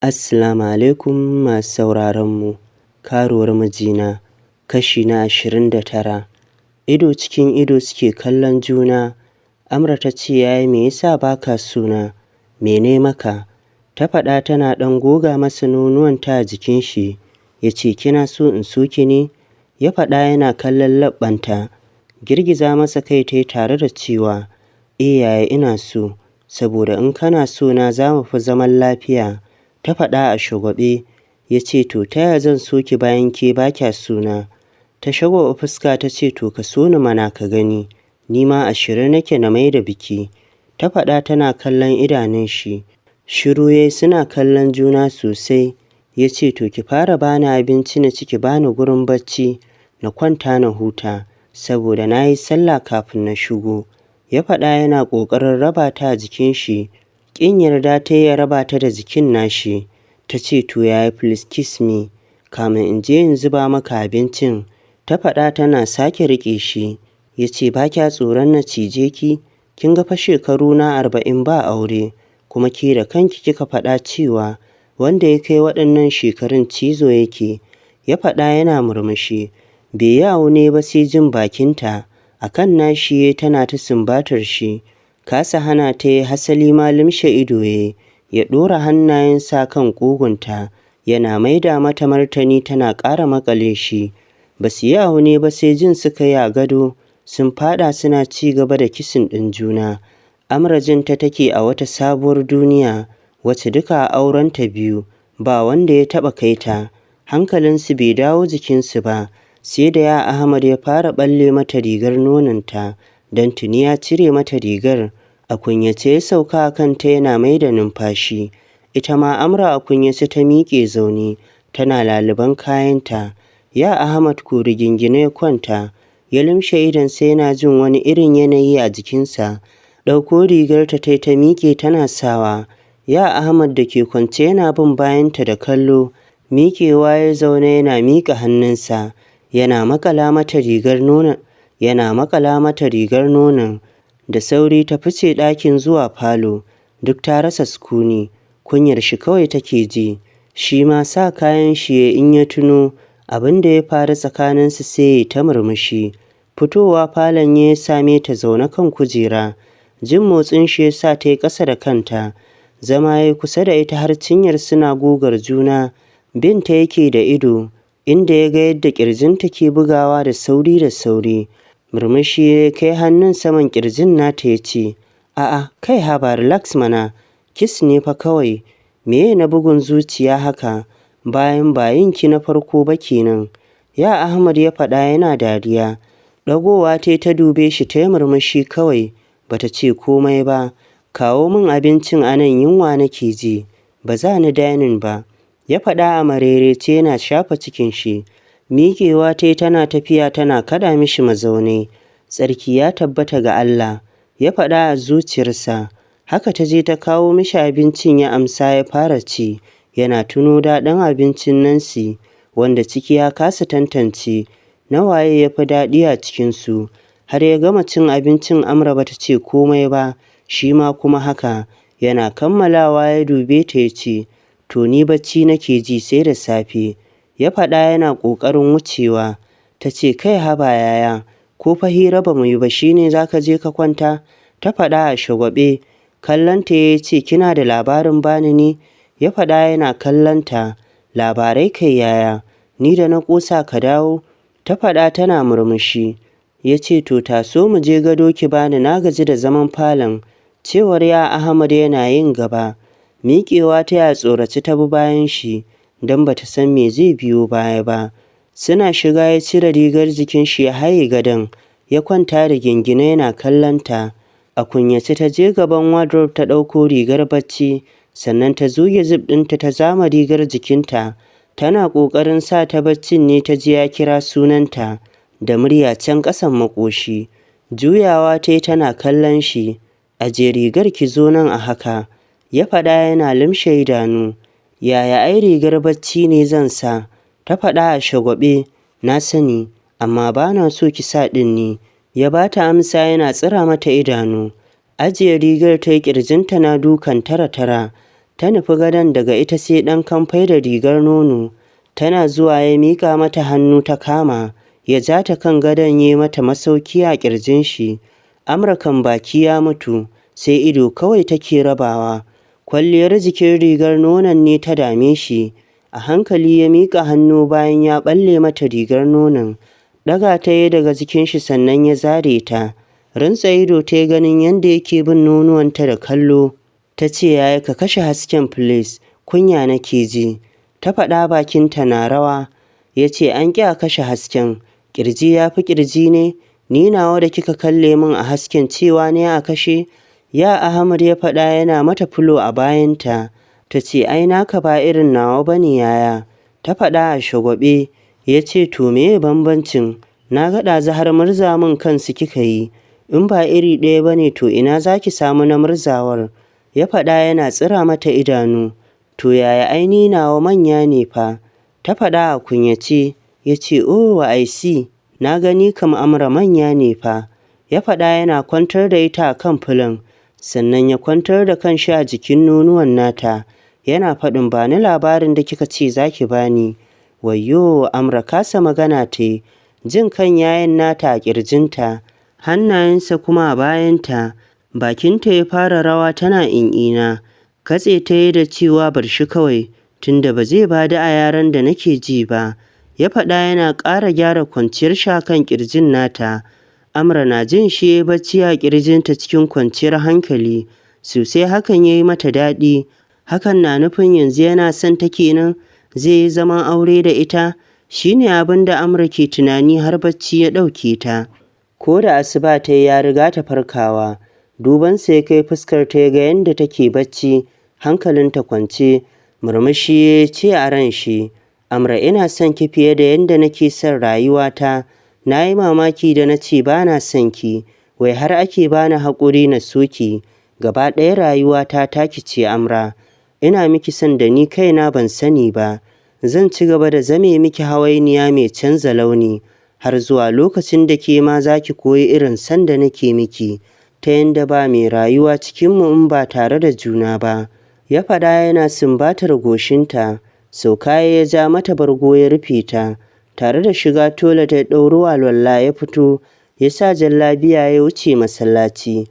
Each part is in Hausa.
Assalamu alaikum masu sauraronmu. Karuwar mijina, kashi na 29. Ido cikin ido suke kallon juna. Amra ta ce, yaya me yasa ba ka sona? Mene maka? Ta faɗa tana ɗan goga masa nonuwanta a jikin shi. Ya ce, kina so in so ki ne? Ya faɗa yana kallon labbanta. Girgiza masa kai ta yi tare da cewa, yaya ina so, saboda in kana so na za mu fi zaman lafiya. Ta faɗa a shagwaɓe. Ya ce, to ta yaya zan so ki bayan ke ba kya sona? Ta shagwaɓa fuska ta ce, to ka so ni mana ka gani, ni ma a shirye nake na mai da biki. Ta faɗa tana kallon idanun shi. Shiru yayi suna kallon juna sosai. Ya ce, to ki fara bani abinci na ci, ki bani gurin bacci na kwanta na huta, saboda na yi sallah kafin na shigo. Ya faɗa yana ƙoƙarin raba ta a jikin shi. Ƙin yarda ta yi ya raba ta da jikin nashi. Ta ce, to yaya please kiss me, kamin in je in zuba maka abincin. Ta faɗa tana sake riƙe shi. Ya ce, ba kya tsoron na cije ki? Kin ga fa shekaru na 40 ba aure, kuma ke da kanki kika faɗa cewa wanda ya kai waɗannan shekarun cizo yake. Ya faɗa yana murmushi. Bai yi aune ba sai jin bakinta a kan nashi tana ta sumbatar shi. Kasa hana ta yi hasali ma limshe ido ya ɗora hannayensa kan ƙugunta yana maida mata martani tana ƙara maƙale shi. Ba su yi aune ba sai jin suka yi a gado sun faɗa suna ci gaba da kisin ɗin juna. Amra jinta take a wata sabuwar duniya wacce duka a aurenta biyu ba wanda ya taɓa kai ta. Hankalinsu bai dawo jikinsu ba sai da ya Ahmad ya fara ɓalle mata rigar nononta don tuni ya cire mata rigar. A kunyace ya sauka a kanta yana mai da numfashi. Ita ma Amra a kunyace ta miƙe zaune tana laliban kayanta. Ya Ahmad ko rigingine ya kwanta ya limshe idonsa yana jin wani irin yanayi a jikinsa. Ɗauko rigarta ta miƙe tana sawa. Ya Ahmad da ke kwance yana bin bayanta da kallo. Miƙewa ya zaune yana miƙa hannunsa yana maƙala mata rigar nonon. Da sauri ta fice ɗakin zuwa falo. Duk ta rasa sukuni. Kunyar shi kawai take ji. Shi ma sa kayan shi in ya tuno abin da ya faru tsakaninsu sai ta murmushi. Fitowa falon ya same ta zaune kan kujera. Jin motsin shi ya sa ta yi ƙasa da kanta. Zama ya kusa da ita har cinyar suna gogar juna. Binta yake da ido, inda ya ga yadda ƙirjinta ke bugawa da sauri da sauri. Murmushi ya kai hannun saman ƙirjin nata ya ce, a'a kai haba relax mana, kiss ne fa kawai. Meye na bugun zuciya haka, bayan ba yinki na farko ba kenan. Ya Ahmad ya faɗa yana dariya. Ɗagowa ta dube shi ta yi murmushi kawai, bata ce komai ba. Kawo min abincin anan yunwa nake ji, ba za ni dainin ba. Ya faɗa a marerece yana shafa cikin shi. Miƙewa tana tafiya tana kada mishi mazauni. Tsarki ya tabbata ga Allah, ya faɗa a zuciyarsa. Haka ta je ta kawo mishi abincin ya amsa ya fara ci. Yana tuno daɗin abincin Nancy, wanda ciki ya kasa tantance na waye ya fi daɗi a cikinsu. Har ya gama cin abincin Amra bata ce komai ba, shi ma kuma haka. Yana kammalawa ya dube ta ya ce, to ni bacci nake ji sai da safe. Ya faɗa yana ƙoƙarin wucewa. Ta ce, kai haba yaya, ko fa hira ba mu yi ba shine za ka je ka kwanta? Ta faɗa a shagwaɓe. Kallonta ya ce, kina da labarin bani ne? Ya faɗa yana kallonta. Labarai kai yaya, ni da na ƙosa ka dawo? Ta faɗa tana murmushi. Ya ce, to taso mu je gado ki bani, na gaji da zaman falon. Cewar ya Ahmad yana yin gaba. Miƙewa ta ya tsoraci ta bi bayan shi, don bata san me zai biyo baya ba. Suna shiga ya cire rigar jikin shi ya haye gadon, ya kwanta da gingine yana kallonta. A kunyace ta je gaban wardrobe ta ɗauko rigar bacci, sannan ta zuge zip ɗinta ta zama rigar jikinta. Tana ƙoƙarin sa ta baccin ne ta ji ya kira sunanta da murya can ƙasan maƙoshi. Juyawa tana kallon shi. Aje rigar ki zo nan a haka, ya faɗa yana limshe idanu. Yaya ai rigar bacci ne zan sa. Ta faɗa a shagwaɓe. Na sani, amma ba na so ki sa ɗin ne. Ya ba ta amsa yana tsira mata idanu. Ajiye rigar ta yi ƙirjinta na dukan tara-tara. ta nufi gadon daga ita sai ɗan kamfai da rigar nono. Tana zuwa ya miƙa mata hannu ta kama, ya ja ta kan gadon ya mata masauki a ƙirjin shi. Amurkan baki ya mutu, sai ido kawai take rabawa. Kwalliyar jikin rigar nonon ne ta dame shi. A hankali ya miƙa hannu bayan ya ɓalle mata rigar nonon. Ɗaga ta yi daga jikin shi sannan ya zare ta. Rintsa ido ta ganin yadda yake bin nonuwanta da kallo. Ta ce yaya ka kashe hasken please, kunya nake ji. Ta faɗa bakinta na rawa. Ya ce an ƙi a kashe hasken, ƙirji ya fi ƙirji ne, ni nawa da kika kalle min a hasken cewa ne a kashe. Ya Ahmad ya faɗa yana mata fulo a bayanta. Ta ce ai naka ba irin nawa ba ne yaya. Ta faɗa a shagwaɓe. Ya ce to meye bambancin, na ga ɗazu har murza min kansu kika yi, in ba iri ɗaya ba ne to ina za ki samu na murzawar. Ya faɗa yana tsira mata idanu. To yaya aini nawa manya ne fa. Ta faɗa a kunyace. Ya ce oh I see, na gani kam Amra manya ne fa. Ya faɗa yana kwantar da ita a kan filin, sannan ya kwantar da kanshi a jikin nonuwan nata. Yana faɗin ba ni labarin da kika ce za ki bani. Wayyo Amra kasa magana ta yi, jin kan yayan nata a ƙirjinta, hannayensa kuma a bayanta. Bakinta ya fara rawa tana in'ina. Katse ta yi da cewa bar shi kawai, tunda ba zai bada a yaran da nake ji ba. Ya faɗa yana ƙara gyara kwanciyar shi a kan ƙirjin nata. Amra na jin shi ya bacci a ƙirjinta cikin kwanciyar hankali. Sosai hakan ya yi mata daɗi. Hakan na nufin yanzu yana son ta kenan, zai yi zaman aure da ita. Shi ne abin da Amra ke tunani har bacci ya ɗauke ta. Ko da asuba ta yi ya riga ta farkawa. Dubansa ya kai fuskar ta ga yadda take bacci, hankalinta kwance. Murmushi ya ce a ran shi, Amra ina son ki fiye da yadda nake son rayuwata. Na yi mamaki da na ce ba na son ki, wai har ake bani haƙuri na so ki. Gaba ɗaya rayuwata taki ce Amra. Ina miki son da ni kaina ban sani ba. Zan ci gaba da zame miki hawainiya mai canza launi, har zuwa lokacin da ke ma za ki koyi irin son da nake miki, ta yadda ba mai rayuwa cikinmu in ba tare da juna ba. Ya faɗa yana sumbatar goshinta. Sauka ya ja mata bargo ya rufe ta. Tare da shiga toilet ya ɗauro alwala ya fito, ya sa jallabiya ya wuce masallaci.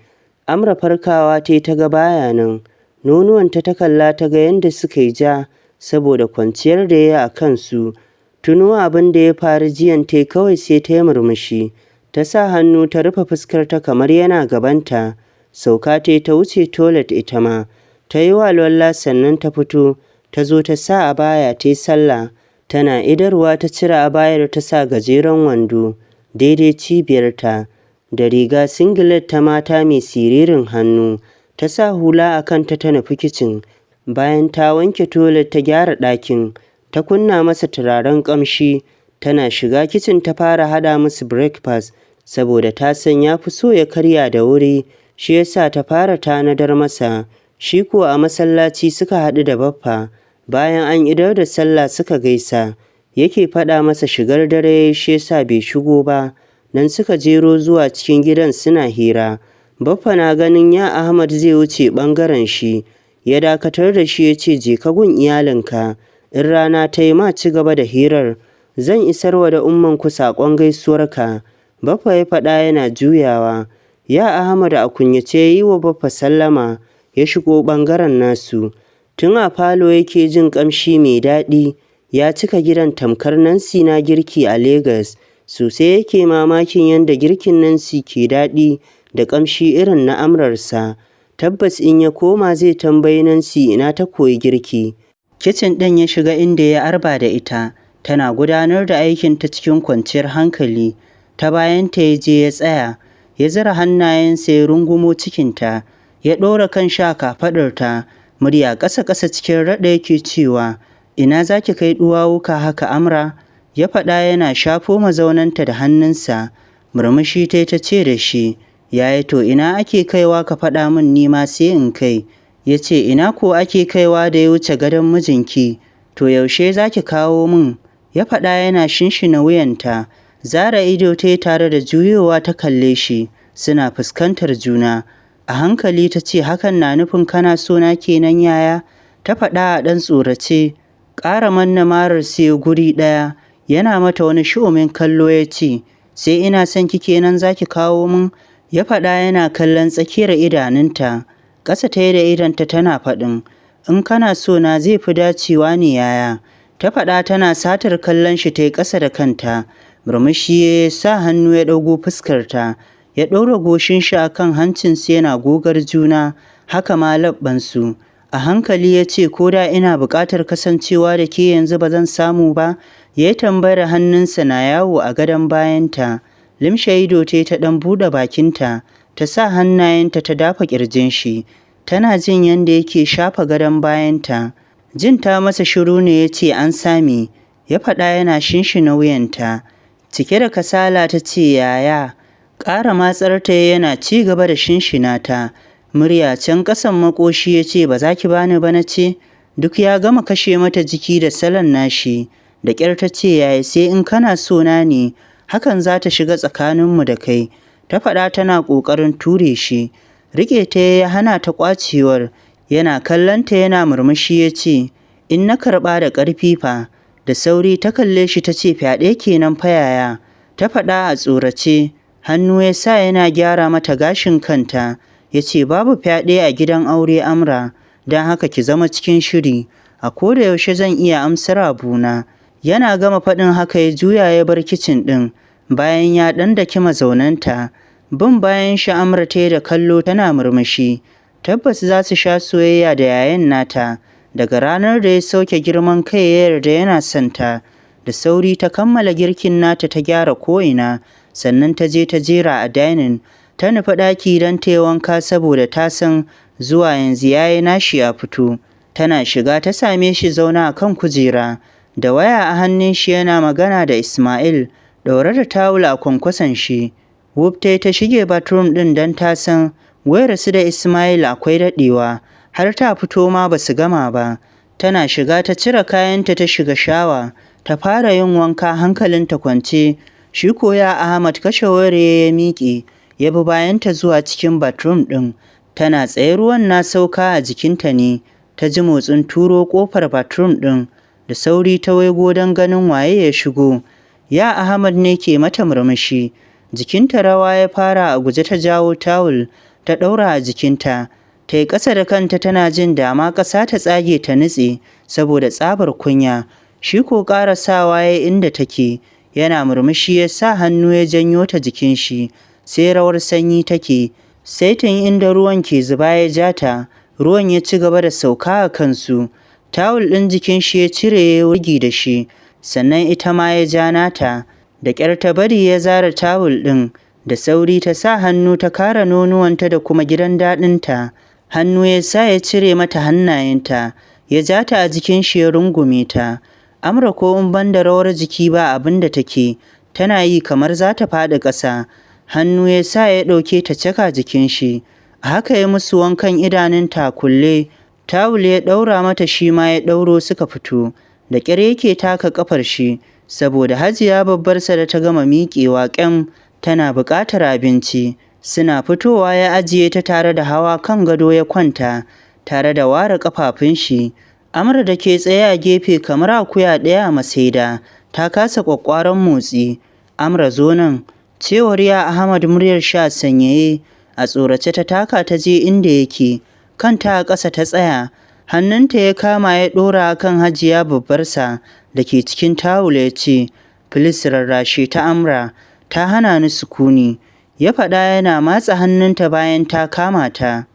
Amra farkawa ta yi ta ga baya nan. Nonuwanta ta kalla ta ga yadda suka yi ja, saboda kwanciyar da ya yi a kansu. Tuno abin da ya faru jiyan ta kawai sai ta yi murmushi. Ta sa hannu ta rufe fuskarta kamar yana gabanta. Sauka ta yi ta wuce toilet ita ma. Ta yi walwala sannan ta fito. Ta zo ta sa abaya ta yi sallah. Tana idarwa ta cire abayar ta sa gajeren wando daidai cibiyarta, da riga singlet ta mata mai siririn hannu. Ta sa hula a kanta ta nufi kicin. Bayan ta wanke toilet ta gyara ɗakin, ta kunna masa turaren ƙamshi. Tana shiga kicin ta fara haɗa musu breakfast, saboda ta san ya fi so ya karya da wuri, shi yasa ta fara tanadar masa. Shi kuwa a masallaci suka haɗu da Baffa. Bayan an idar da sallah suka gaisa. Yake faɗa masa shigar dare shi yasa bai shigo ba. Nan suka jero zuwa cikin gidan suna hira. Baffa na ganin ya Ahmad zai wuce ɓangaren shi. Ya dakatar da shi ya ce je ka gun iyalinka. In rana ta yi ma ci gaba da hirar. Zan isarwa da ummanku saƙon gaisuwarka. Baffa ya faɗa yana juyawa. Ya Ahmad a kunyace ya yi wa Baffa sallama. Ya shigo ɓangaren nasu. Tun a falo yake jin ƙamshi mai daɗi. Ya cika gidan tamkar Nancy na girki a Legas. Sosai yake mamakin yadda girkin Nancy ke daɗi da ƙamshi irin na amrarsa. Tabbas in ya koma zai tambayi Nancy ina ta koyi girki. Kicin ɗin ya shiga inda ya arba da ita. Tana gudanar da aikinta cikin kwanciyar hankali. Ta bayanta ya je ya tsaya. Ya zura hannayensa ya rungumo cikinta. Ya ɗora kan sha kafaɗarta. Murya ƙasa-ƙasa cikin raɗa yake cewa, ina za ki kai ɗuwawuka haka Amra? Ya faɗa yana shafo mazaunanta da hannunsa. Murmushi ta ce da shi, yaya to ina ake kaiwa ka faɗa min ni ma sai in kai. Ya ce ina ko ake kaiwa da ya wuce gadon mijinki? To yaushe za ki kawo min? Ya faɗa yana shinshina wuyanta. Zara ido ta yi tare da juyowa ta kalle shi. Suna fuskantar juna. A hankali ta ce hakan na nufin kana so na kenan yaya? ta faɗa a ɗan tsorace. Ƙara manna marar sai guri ɗaya, yana mata wani shi'umin kallo ya ce, sai ina son ki kenan za ki kawo min? Ya faɗa yana kallon tsakiyar idanunta. Ƙasa ta yi da idonta tana faɗin, in kana so na zai fi dacewa ne yaya? Ta faɗa tana satar kallon shi ta yi ƙasa da kanta. Murmushi ya sa hannu ya ɗago fuskarta, ya ɗaura goshin shi a kan hancinsa yana gogar juna, haka ma leɓɓansu. A hankali ya ce, ko da ina buƙatar kasancewa da ke yanzu ba zan samu ba? Ya yi tambayar, hannunsa na yawo a gadon bayanta. Limshe ido ta ɗan buɗe bakinta, ta sa hannayenta ta dafa ƙirjin shi. Tana jin yadda yake shafa gadon bayanta. Jin ta masa shiru ne ya ce, an same. Ya faɗa yana shinshina wuyanta. Cike da kasala ta ce, yaya? Ƙara matsar ta yana ci gaba da shinshina ta. Murya can ƙasan makoshi ya ce, ba za ki bani ba na ce? Duk ya gama kashe mata jiki da salon nashi. Da ƙyar ta ce, yaya sai in kana so na ne, hakan za ta shiga tsakaninmu da kai. Ta faɗa tana ƙoƙarin ture shi. Riƙe ta ya hana ta ƙwacewar. Yana kallonta yana murmushi ya ce, in na karɓa da ƙarfi fa? Da sauri ta kalle shi ta ce, fyaɗe kenan fa yaya? Ta faɗa a tsorace. Hannu ya sa yana gyara mata gashin kanta. Ya ce, babu fyaɗe a gidan aure Amra, don haka ki zama cikin shiri. A koda yaushe zan iya amsar abuna. Yana gama faɗin haka ya juya ya bar kicin ɗin. Bayan ya ɗan daki mazaunanta, bin bayan shi Amra ta yi da kallo tana murmushi. Tabbas za su sha soyayya da yayan nata. Daga ranar da ya sauke girman kai ya yarda yana son ta. Da sauri ta kammala girkin nata ta gyara ko'ina, sannan ta je ta jera a dainin. Ta nufi ɗaki don ta yi wanka saboda ta san zuwa yanzu ya yi nashi ya fito. Tana shiga ta same shi zauna a kan kujera, da waya a hannun shi yana magana da Ismail, ɗaure da tawul a kwankwason shi. Wuftai ta shige bathroom ɗin don ta san wayarsu da Ismail akwai daɗewa, har ta fito ma ba su gama ba. Tana shiga ta cire kayanta ta shiga shawa, ta fara yin wanka hankalinta kwance. Shi ko ya Ahmad kashe wayar ya miƙe, ya bi bayanta zuwa cikin bathroom ɗin. Tana tsaye ruwan na sauka a jikinta ne, ta ji motsin turo ƙofar bathroom ɗin. Da sauri ta waigo don ganin waye ya shigo. Ya Ahmad ne ke mata murmushi. Jikinta rawa ya fara, a guje ta jawo tawul ta ɗaura a jikinta. Ta yi ƙasa da kanta tana jin dama ƙasa ta tsage ta nutse saboda tsabar kunya. Shi ko ƙarasawa ya inda take, yana murmushi ya sa hannu ya janyo ta jikin shi. Sai rawar sanyi take. Saitin inda ruwan ke zuba ya ja ta, ruwan ya ci gaba da sauka a kansu. Tawul ɗin jikin shi ya cire ya wurgi da shi, sannan ita ma ya ja nata. Da ƙyar ta bari ya zara tawul ɗin. Da sauri ta sa hannu ta kara nonuwanta da kuma gidan daɗinta. Hannu ya sa ya cire mata hannayenta, ya ja ta a jikin shi ya rungume ta. Amra ko in ban da rawar jiki ba abin da take, tana yi kamar za ta faɗi ƙasa. Hannu ya sa ya ɗauke ta caka jikin shi. A haka ya musu wankan idanunta kulle. Tawul ya ɗaura mata shi ma ya ɗauro suka fito. Da ƙyar yake taka ƙafar shi, saboda Hajiya babbarsa da ta gama miƙewa ƙyam tana buƙatar abinci. Suna fitowa ya ajiye ta tare da hawa kan gado ya kwanta, tare da ware ƙafafun shi. Amra da ke tsaye a gefe kamar akuya ɗaya a masaida, ta kasa ƙwaƙƙwaran motsi. Amra zo nan, cewar ya Ahmad muryar sha sanyaye. A tsorace ta taka ta je inda yake, kanta a ƙasa ta tsaya. Hannunta ya kama ya ɗora kan Hajiya babbarsa da ke cikin tawul ya ce, Filis rarrashe ta Amra, ta hana ni sukuni. Ya faɗa yana matsa hannunta bayan ta kama ta.